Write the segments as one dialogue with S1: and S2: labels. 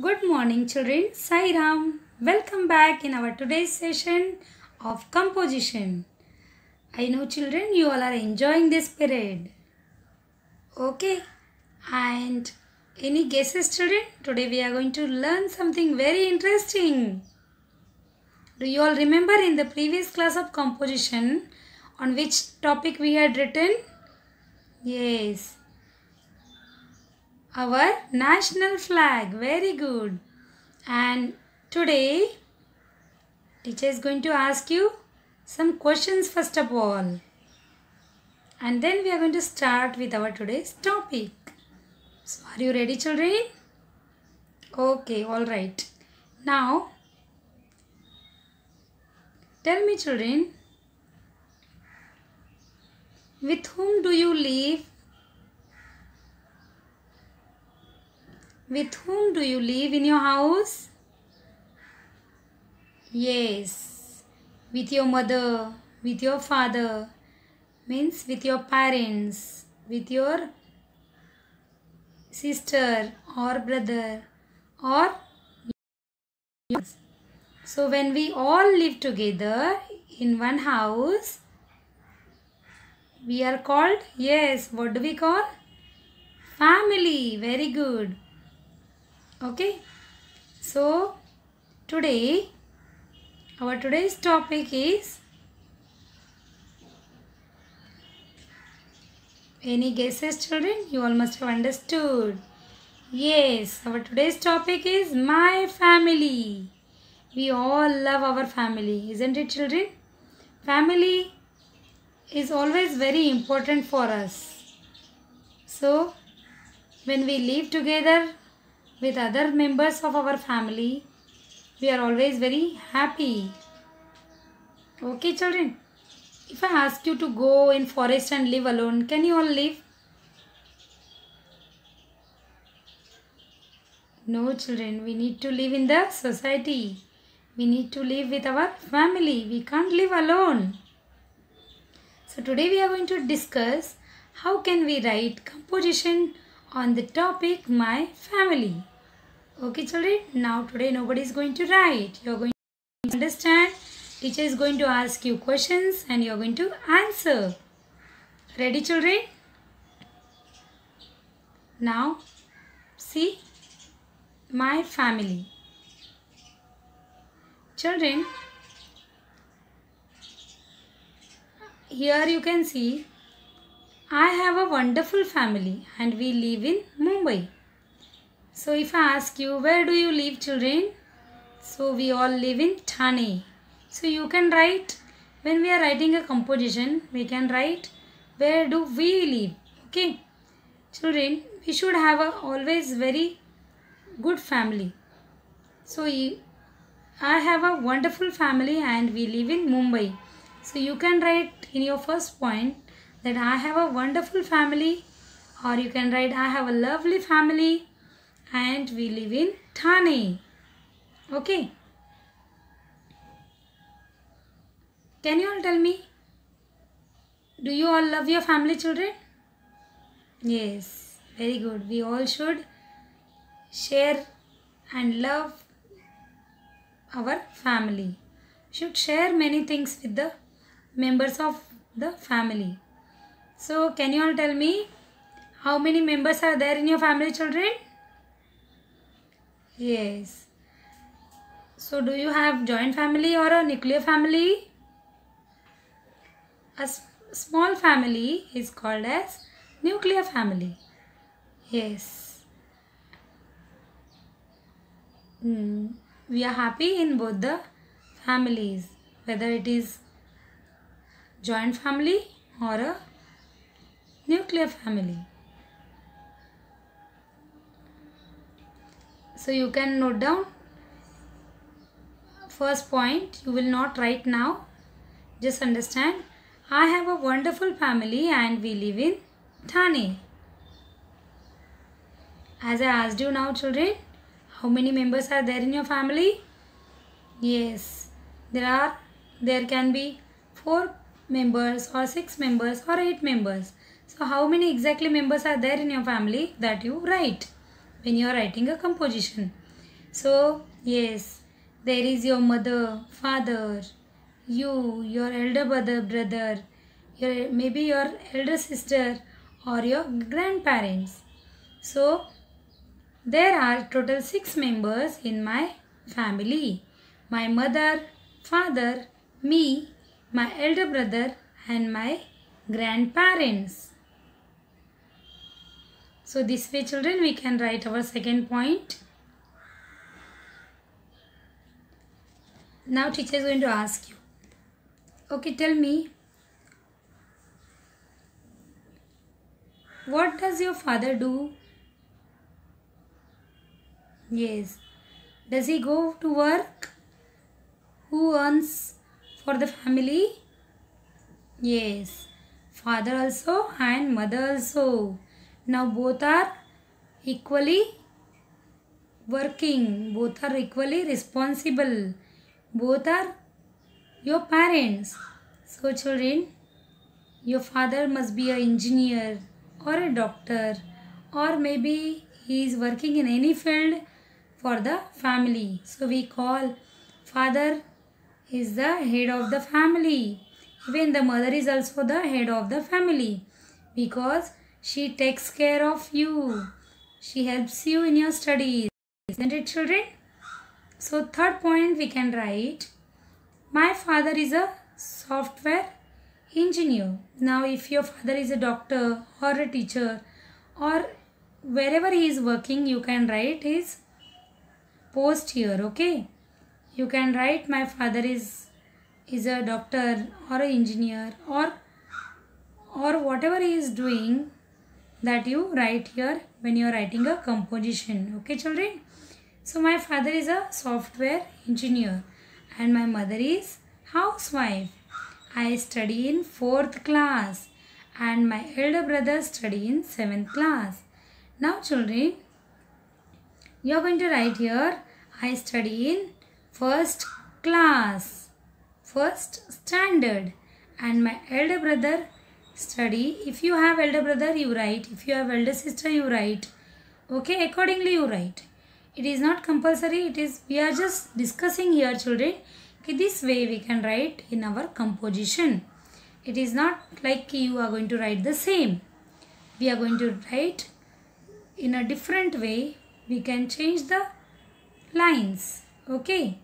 S1: Good morning children, Sai Ram. Welcome back in our today's session of composition. I know children you all are enjoying this period. Okay, and any guesses children? Today we are going to learn something very interesting. Do you all remember in the previous class of composition on which topic we had written? Yes, our national flag. Very good. And today teacher is going to ask you some questions first of all, and then we are going to start with our today's topic. So are you ready children? Okay, all right. Now tell me children, with whom do you live? With whom do you live in your house? Yes, with your mother, with your father, means with your parents, with your sister or brother or yours. So when we all live together in one house, we are called, yes, what do we call? Family. Very good. Okay, so today our today's topic is, any guesses children? You all must have understood. Yes, our today's topic is my family. We all love our family, isn't it children? Family is always very important for us. So when we live together with other members of our family, we are always very happy. Okay children, if I ask you to go in forest and live alone, can you all live? No children, we need to live in the society. We need to live with our family. We can't live alone. So today we are going to discuss how can we write composition on the topic my family. Okay children, now today nobody is going to write. You are going to understand. Teacher is going to ask you questions and you are going to answer. Ready children? Now see my family. Children, here you can see I have a wonderful family and we live in Mumbai. So if I ask you, where do you live children? So we all live in Thane. So you can write, when we are writing a composition, we can write where do we live. Okay. Children, we should have a always very good family. So I have a wonderful family and we live in Mumbai. So you can write in your first point that I have a wonderful family, or you can write I have a lovely family and we live in Thane. Okay. Can you all tell me, do you all love your family children? Yes, very good. We all should share and love our family. We should share many things with the members of the family. So can you all tell me, how many members are there in your family children? Yes. So do you have joint family or a nuclear family? A small family is called as nuclear family. Yes. We are happy in both the families, whether it is joint family or a nuclear family. So you can note down. First point, you will not write now. Just understand. I have a wonderful family and we live in Thane. As I asked you now children, how many members are there in your family? Yes, there can be 4 members or 6 members or 8 members. So how many exactly members are there in your family, that you write when you are writing a composition. So, yes, there is your mother, father, you, your elder brother, maybe your elder sister or your grandparents. So, there are total 6 members in my family. My mother, father, me, my elder brother and my grandparents. So this way children we can write our second point. Now teacher is going to ask you. Okay, tell me. What does your father do? Yes. Does he go to work? Who earns for the family? Yes. Father also and mother also. Now both are equally working. Both are equally responsible. Both are your parents. So children, your father must be an engineer or a doctor, or maybe he is working in any field for the family. So we call father is the head of the family. Even the mother is also the head of the family because she takes care of you. She helps you in your studies. Isn't it children? So third point we can write, my father is a software engineer. Now if your father is a doctor or a teacher or wherever he is working, you can write his post here. Okay, you can write my father is a doctor or an engineer or whatever he is doing, that you write here when you are writing a composition. Okay children, so my father is a software engineer and my mother is housewife. I study in 4th class and my elder brother study in 7th class. Now children, you are going to write here, I study in 1st class, 1st standard, and my elder brother study. If you have elder brother, you write. If you have elder sister, you write. Okay, accordingly you write. It is not compulsory. It is, we are just discussing here children. Okay, this way we can write in our composition. It is not like you are going to write the same. We are going to write in a different way. We can change the lines. Okay.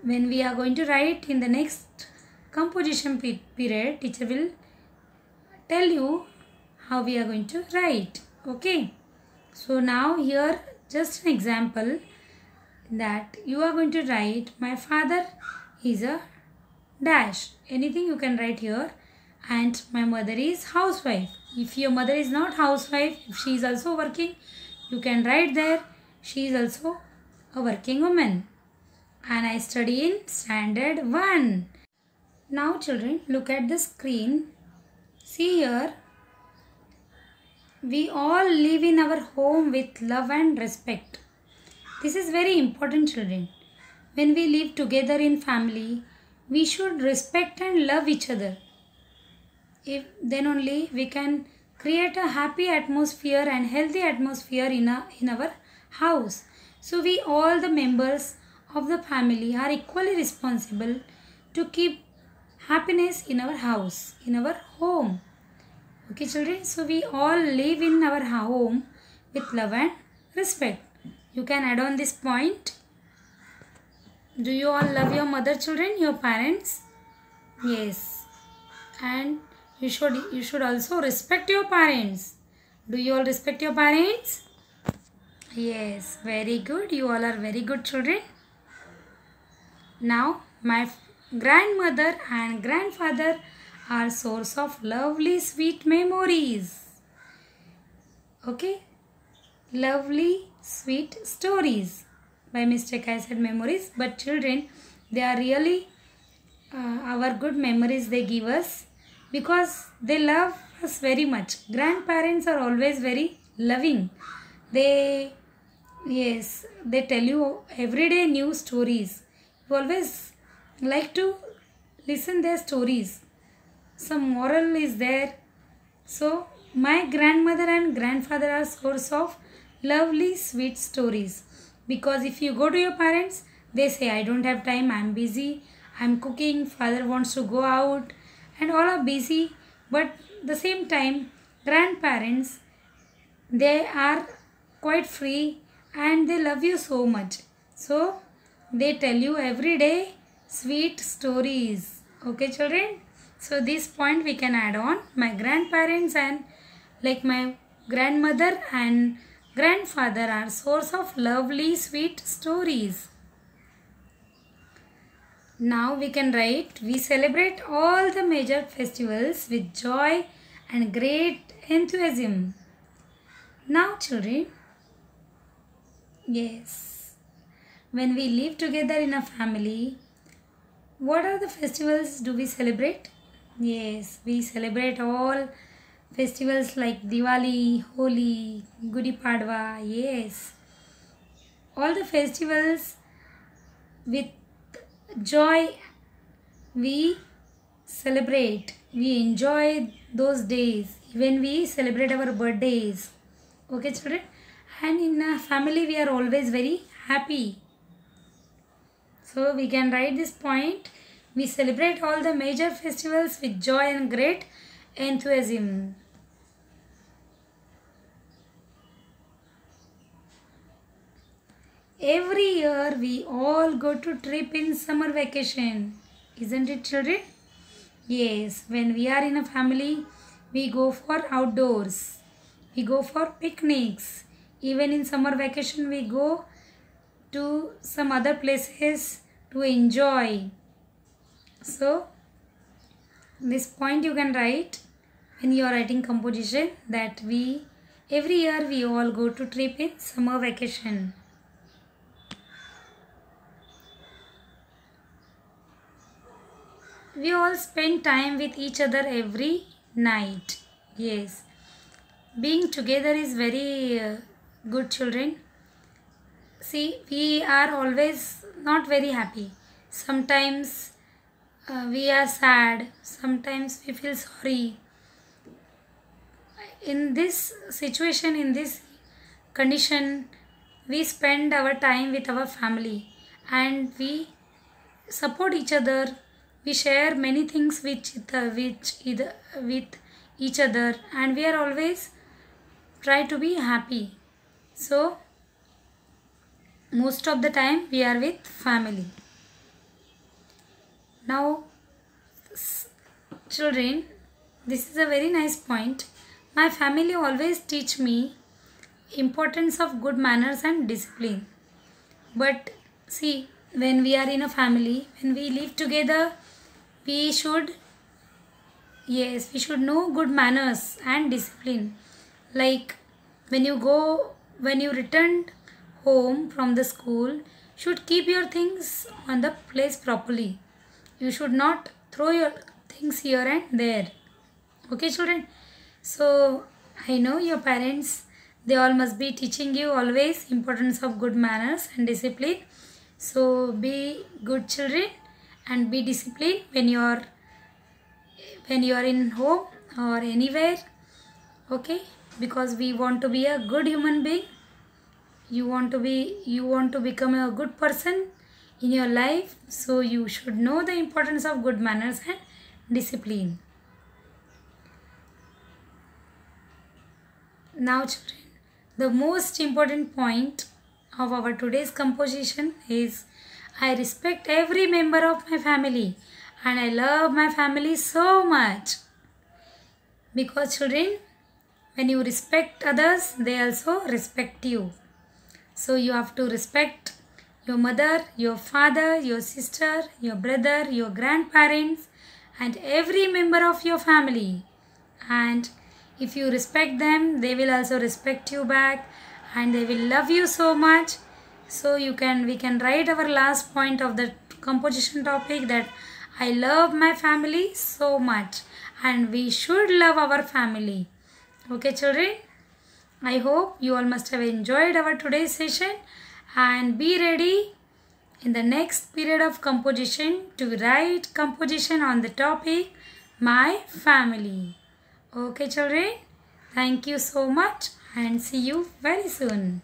S1: When we are going to write in the next composition period, teacher will tell you how we are going to write. Okay. So now here just an example that you are going to write, my father is a dash. Anything you can write here, and my mother is housewife. If your mother is not housewife, if she is also working, you can write there, she is also a working woman. And I study in standard 1. Now children, look at the screen. See here, we all live in our home with love and respect. This is very important children. When we live together in family, we should respect and love each other. Then only we can create a happy atmosphere and healthy atmosphere in our house. So we all the members of the family are equally responsible to keep happiness in our house, in our home. Okay children, so we all live in our home with love and respect. You can add on this point. Do you all love your mother children, your parents? Yes. And you should also respect your parents. Do you all respect your parents? Yes, very good. You all are very good children. Now my grandmother and grandfather are source of lovely sweet memories. Okay, lovely sweet stories. By mistake I said memories, but children, they are really our good memories they give us because they love us very much. Grandparents are always very loving. They tell you everyday new stories. You always like to listen their stories. Some moral is there. So my grandmother and grandfather are source of lovely sweet stories. Because if you go to your parents, they say, I don't have time, I'm busy, I'm cooking, father wants to go out, and all are busy. But the same time, grandparents, they are quite free and they love you so much. So they tell you every day sweet stories. Okay, children? So this point we can add on. My grandparents and like my grandmother and grandfather are source of lovely sweet stories. Now we can write, we celebrate all the major festivals with joy and great enthusiasm. Now children, yes, when we live together in a family, what are the festivals do we celebrate? Yes, we celebrate all festivals like Diwali, Holi, Gudi Padwa, yes. All the festivals with joy we celebrate. We enjoy those days. Even we celebrate our birthdays. Okay children? And in a family we are always very happy. So we can write this point. We celebrate all the major festivals with joy and great enthusiasm. Every year we all go to trip in summer vacation. Isn't it children? Yes, when we are in a family, we go for outdoors. We go for picnics. Even in summer vacation we go to some other places to enjoy. So this point you can write when you are writing composition that every year we all go to trip in summer vacation. We all spend time with each other every night. Yes, being together is very good children. See, we are always not very happy. Sometimes we are sad, sometimes we feel sorry. In this situation, in this condition, we spend our time with our family and we support each other. We share many things with each other and we are always try to be happy. So most of the time we are with family. Now children, this is a very nice point. My family always teach me importance of good manners and discipline. But see, when we are in a family, when we live together, we should know good manners and discipline. Like when you return home from the school, should keep your things on the place properly. You should not throw your things here and there. Okay children? So I know your parents, they all must be teaching you always importance of good manners and discipline. So be good children and be disciplined when you are in home or anywhere. Okay, because we want to be a good human being. You want to become a good person in your life, so you should know the importance of good manners and discipline. Now children, the most important point of our today's composition is I respect every member of my family and I love my family so much. Because children, when you respect others, they also respect you. So you have to respect your mother, your father, your sister, your brother, your grandparents and every member of your family. And if you respect them, they will also respect you back and they will love you so much. So we can write our last point of the composition topic that I love my family so much and we should love our family. Okay children, I hope you all must have enjoyed our today's session and be ready in the next period of composition to write composition on the topic my family. Okay children, thank you so much and see you very soon.